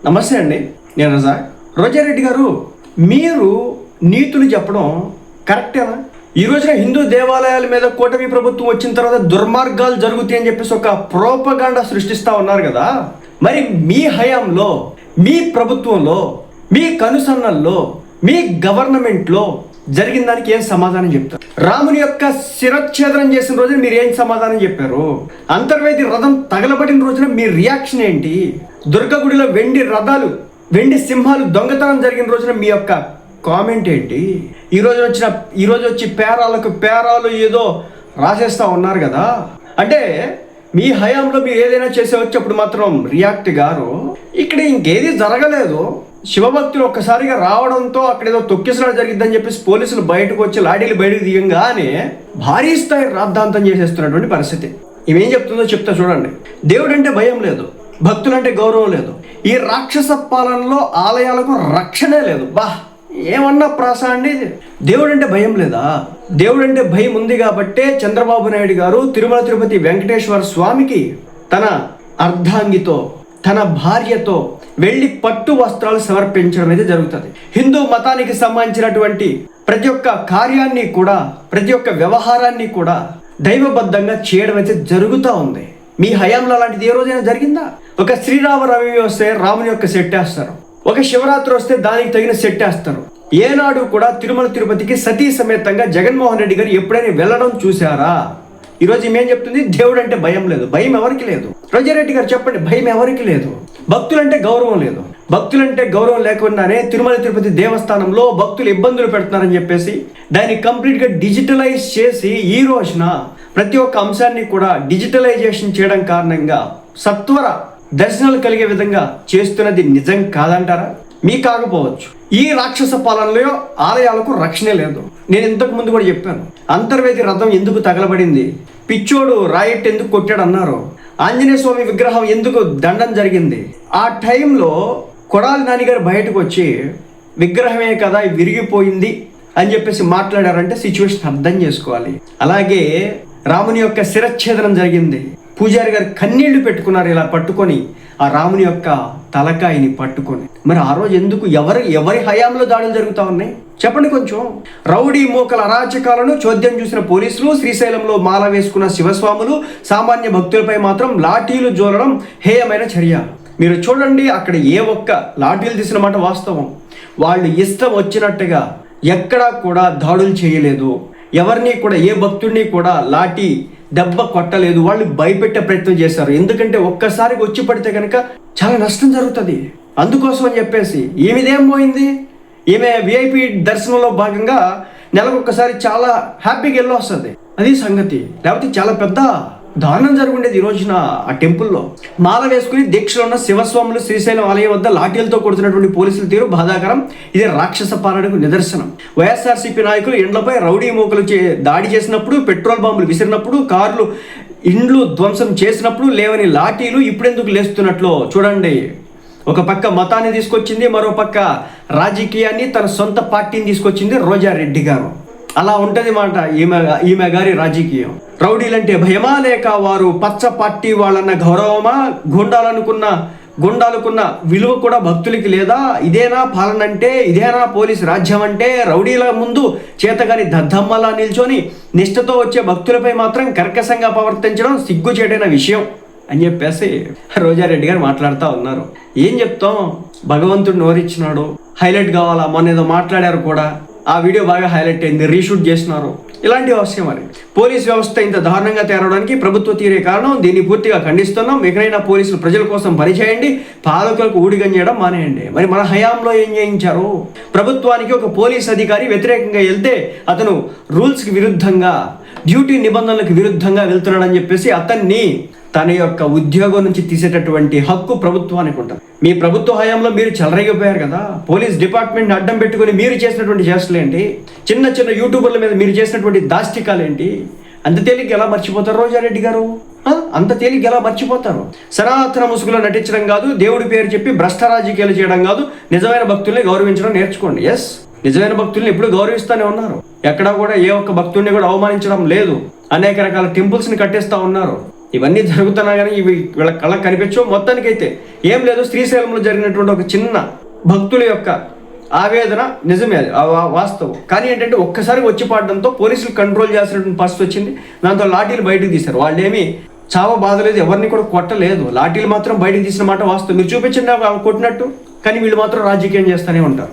నమస్తే అండి, నేను రజాక్. రోజారెడ్డి గారు, మీరు నీతులు చెప్పడం కరెక్టేనా? ఈ రోజున హిందూ దేవాలయాల మీద కూటమి ప్రభుత్వం వచ్చిన తర్వాత దుర్మార్గాలు జరుగుతాయి అని చెప్పేసి ఒక ప్రోపగాండా సృష్టిస్తూ ఉన్నారు కదా. మరి మీ హయాంలో, మీ ప్రభుత్వంలో, మీ కనుసన్నల్లో, మీ గవర్నమెంట్లో జరిగిన దానికి ఏం సమాధానం చెప్తారు? రాముని యొక్క శిరచ్ఛేదనం చేసిన రోజున మీరు ఏం సమాధానం చెప్పారు? అంతర్వేది రథం తగలబడిన రోజున మీ రియాక్షన్ ఏంటి? దుర్గగుడిలో వెండి రథాలు, వెండి సింహాలు దొంగతనం జరిగిన రోజున మీ యొక్క కామెంట్ ఏంటి? ఈరోజు వచ్చి పేరాలు ఏదో రాసేస్తా ఉన్నారు కదా. అంటే మీ హయాంలో మీరు ఏదైనా చేసేవచ్చు, అప్పుడు మాత్రం రియాక్ట్ గారు. ఇక్కడ ఇంకేది జరగలేదు. శివభక్తులు ఒక్కసారిగా రావడంతో అక్కడ ఏదో తొక్కిసలాట జరిగిద్దని చెప్పేసి పోలీసులు బయటకు వచ్చి లాఠీలు బయటకు తీయంగానే భారీ స్థాయి రాద్ధాంతం చేసేస్తున్నటువంటి పరిస్థితి. ఇవేం చెప్తుందో చెప్తా చూడండి. దేవుడు అంటే భయం లేదు, భక్తులంటే గౌరవం లేదు. ఈ రాక్షస పాలనలో ఆలయాలకు రక్షణే లేదు. ఏమన్నా ప్రాస అండి ఇది? దేవుడు అంటే భయం లేదా? దేవుడు అంటే భయం ఉంది కాబట్టే చంద్రబాబు నాయుడు గారు తిరుమల తిరుపతి వెంకటేశ్వర స్వామికి తన అర్ధాంగితో, తన భార్యతో వెళ్లి పట్టు వస్త్రాలు సమర్పించడం అయితే జరుగుతుంది. హిందూ మతానికి సంబంధించినటువంటి ప్రతి ఒక్క కార్యాన్ని కూడా, ప్రతి ఒక్క వ్యవహారాన్ని కూడా దైవబద్ధంగా చేయడం అయితే జరుగుతూ ఉంది. మీ హయాంలో అలాంటిది ఏ రోజైనా జరిగిందా? ఒక శ్రీరామనవమి వస్తే రాముని యొక్క సెట్ వేస్తారు, ఒక శివరాత్రి వస్తే దానికి తగిన సెట్ వేస్తారు. ఏనాడు కూడా తిరుమల తిరుపతికి సతీ సమేతంగా జగన్మోహన్ రెడ్డి గారు ఎప్పుడైనా వెళ్ళడం చూసారా? ఈరోజు ఏం చెప్తుంది? దేవుడు అంటే భయం లేదు. భయం ఎవరికి లేదు? రోజారెడ్డి గారు చెప్పండి, భయం ఎవరికి లేదు? భక్తులంటే గౌరవం లేదు. భక్తులంటే గౌరవం లేకుండానే తిరుమల తిరుపతి దేవస్థానంలో భక్తులు ఇబ్బందులు పెడుతున్నారని చెప్పేసి దాన్ని కంప్లీట్గా డిజిటలైజ్ చేసి ఈ రోజున ప్రతి ఒక్క అంశాన్ని కూడా డిజిటలైజేషన్ చేయడం కారణంగా సత్వర దర్శనాలు కలిగే విధంగా చేస్తున్నది నిజం కాదంటారా? మీ కాకపోవచ్చు. ఈ రాక్షస పాలనలో ఆలయాలకు రక్షణే లేదు. నేను ఇంతకు ముందు కూడా చెప్పాను, అంతర్వేది రథం ఎందుకు తగలబడింది, పిచ్చోడు రాయట్ ఎందుకు కొట్టాడు అన్నారు, ఆంజనేయ స్వామి విగ్రహం ఎందుకు దండం జరిగింది. ఆ టైంలో కొడాలి నానిగారు బయటకు వచ్చి విగ్రహమే కదా విరిగిపోయింది అని చెప్పేసి మాట్లాడారంటే సిచ్యువేషన్ అర్థం చేసుకోవాలి. అలాగే రాముని యొక్క శిరచ్ఛేదనం జరిగింది. పూజారి గారు కన్నీళ్లు పెట్టుకున్నారు ఇలా పట్టుకొని, ఆ రాముని యొక్క తలకాయని పట్టుకొని. మరి ఆ రోజు ఎందుకు ఎవరి హయాంలో దాడులు జరుగుతూ ఉన్నాయి చెప్పండి కొంచెం. రౌడీ మూకల అరాచకాలను చోద్యం చూసిన పోలీసులు, శ్రీశైలంలో మాల వేసుకున్న శివస్వాములు, సామాన్య భక్తులపై మాత్రం లాఠీలు జోలడం హేయమైన చర్య. మీరు చూడండి, అక్కడ ఏ ఒక్క లాఠీలు తీసిన మాట వాస్తవం. వాళ్ళు ఇష్టం వచ్చినట్టుగా ఎక్కడా కూడా దాడులు చేయలేదు. ఎవరిని కూడా, ఏ భక్తుడిని కూడా లాఠీ దెబ్బ కొట్టలేదు. వాళ్ళు భయపెట్టే ప్రయత్నం చేశారు. ఎందుకంటే ఒక్కసారికి వచ్చి పడితే కనుక చాలా నష్టం జరుగుతుంది. అందుకోసం అని చెప్పేసి ఈమెదేం పోయింది, ఈమె విఐపి దర్శనంలో భాగంగా నెలకొక్కసారి చాలా హ్యాపీగా వెళ్ళి వస్తుంది. అది సంగతి. లేకపోతే చాలా పెద్ద దారుణం జరుగుండేది ఈ రోజున ఆ టెంపుల్లో. మాల వేసుకుని దీక్షలో ఉన్న శివస్వాములు శ్రీశైలం ఆలయం వద్ద లాఠీలతో కొడుతున్నటువంటి పోలీసుల తీరు బాధాకరం. ఇది రాక్షస పాలనకు నిదర్శనం. వైఎస్ఆర్సీపీ నాయకులు ఇండ్లపై రౌడీ మూకలు దాడి చేసినప్పుడు, పెట్రోల్ బాంబులు విసిరినప్పుడు, కార్లు, ఇండ్లు ధ్వంసం చేసినప్పుడు లేవని లాఠీలు ఇప్పుడెందుకు లేస్తున్నట్లు చూడండి. ఒక పక్క మతాన్ని తీసుకొచ్చింది, మరో పక్క రాజకీయాన్ని, తన సొంత పార్టీని తీసుకొచ్చింది రోజారెడ్డి గారు. అలా ఉంటుంది మాట ఈమె గారి రాజకీయం. రౌడీలంటే భయమా, లేక వారు పచ్చ పార్టీ వాళ్ళన్న గౌరవమా? గుండాలకున్న విలువ కూడా భక్తులకి లేదా? ఇదేనా పాలన అంటే? ఇదేనా పోలీసు రాజ్యం అంటే? రౌడీల ముందు చేతగాని దద్దమ్మలా నిల్చొని నిష్ఠతో వచ్చే భక్తులపై మాత్రం కర్కశంగా ప్రవర్తించడం సిగ్గుచేటైన విషయం అని చెప్పేసి రోజారెడ్డి గారు మాట్లాడుతూ ఉన్నారు. ఏం చెప్తాం, భగవంతుడు నోరిచ్చినాడు. హైలైట్ కావాలా? మొన్న ఏదో మాట్లాడారు కూడా, ఆ వీడియో బాగా హైలైట్ అయింది, రీషూట్ చేసినారు. ఇలాంటి అవసరం. మరి పోలీస్ వ్యవస్థ ఇంత దారుణంగా తేరడానికి ప్రభుత్వ తీరే కారణం. దీన్ని పూర్తిగా ఖండిస్తున్నాం. ఎక్కడైనా పోలీసులు ప్రజల కోసం పనిచేయండి, పాలకులకు ఊడిగం చేయడం మానేయండి. మరి మన హయాంలో ఏం చేయించారు? ప్రభుత్వానికి ఒక పోలీస్ అధికారి వ్యతిరేకంగా వెళ్తే అతను రూల్స్కి విరుద్ధంగా, డ్యూటీ నిబంధనలకు విరుద్ధంగా వెళ్తున్నాడని చెప్పేసి అతన్ని తన యొక్క ఉద్యోగం నుంచి తీసేటటువంటి హక్కు ప్రభుత్వానికి ఉంటుంది. మీ ప్రభుత్వ హయాంలో మీరు చెలరేగిపోయారు కదా. పోలీస్ డిపార్ట్మెంట్ అడ్డం పెట్టుకుని మీరు చేసినటువంటి చేష్టలు ఏంటి? చిన్న చిన్న యూట్యూబర్ల మీద మీరు చేసినటువంటి దాష్టికాలు ఏంటి? అంత తేలిగ్గా ఎలా మర్చిపోతారు రోజారెడ్డి గారు? అంత తేలిగ్గా ఎలా మర్చిపోతారు? సనాతన ముసుగులో నటించడం కాదు, దేవుడి పేరు చెప్పి భ్రష్ట రాజకీయాలు చేయడం కాదు, నిజమైన భక్తుల్ని గౌరవించడం నేర్చుకోండి. ఎస్, నిజమైన భక్తుల్ని ఎప్పుడు గౌరవిస్తూనే ఉన్నారు. ఎక్కడా కూడా ఏ ఒక్క భక్తుడిని కూడా అవమానించడం లేదు. అనేక రకాల టెంపుల్స్ని కట్టేస్తూ ఉన్నారు. ఇవన్నీ జరుగుతున్నా కానీ ఇవి వీళ్ళ కళ్ళకి కనిపించవు. మొత్తానికైతే ఏం లేదు, శ్రీశైలంలో జరిగినటువంటి ఒక చిన్న భక్తుల యొక్క ఆవేదన నిజమే, అది వాస్తవం. కానీ ఏంటంటే ఒక్కసారి వచ్చి పడడంతో పోలీసులు కంట్రోల్ చేసినటువంటి పరిస్థితి వచ్చింది. దాంతో లాఠీలు బయటకు తీశారు. వాళ్ళేమీ చావ బాధలేదు, ఎవరిని కూడా కొట్టలేదు, లాఠీలు మాత్రం బయటకు తీసిన మాట వాస్తవం. మీరు చూపించండి కొట్టినట్టు, కానీ వీళ్ళు మాత్రం రాజకీయం చేస్తూనే ఉంటారు.